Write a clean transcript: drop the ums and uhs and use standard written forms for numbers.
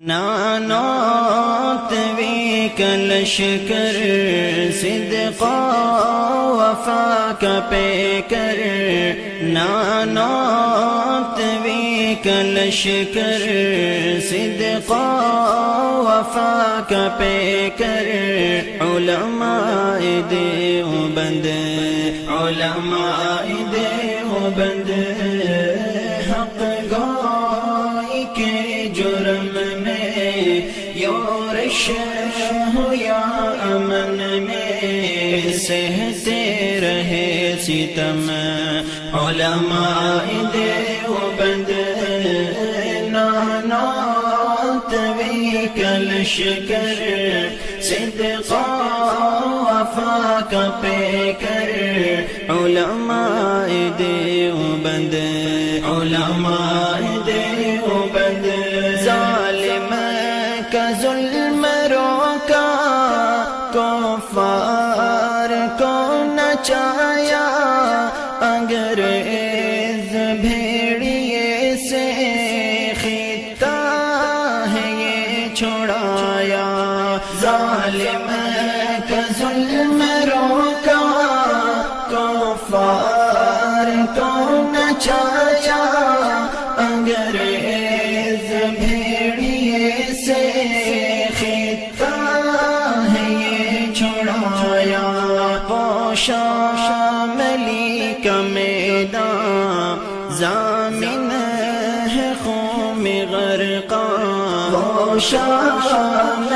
نانوت وی کلشکر صدقا وفا کا پیکر نانوت وی کلشکر صدقا وفا کا پیکر علماء دیوبند علماء دیوبند حق گوئی کے جرم میں یورش ہو یا امن میں سہتے رہے ستم علماء دیوبند نانوت وی کلشکر صدقا وفا کا پیکر علماء دیوبند علماء دیوبند ظالم کا ظلم روکا کفار کو نچایا انگریز بھیڑیے سے خطہ ہے یہ چھڑایا ظالم کا ظلم روکا کفار کو نچایا انگریز بھیڑیے سے خطہ ہے یہ چھڑایا شاملی کا میدان ضامن ہے خون غرقاں شاملی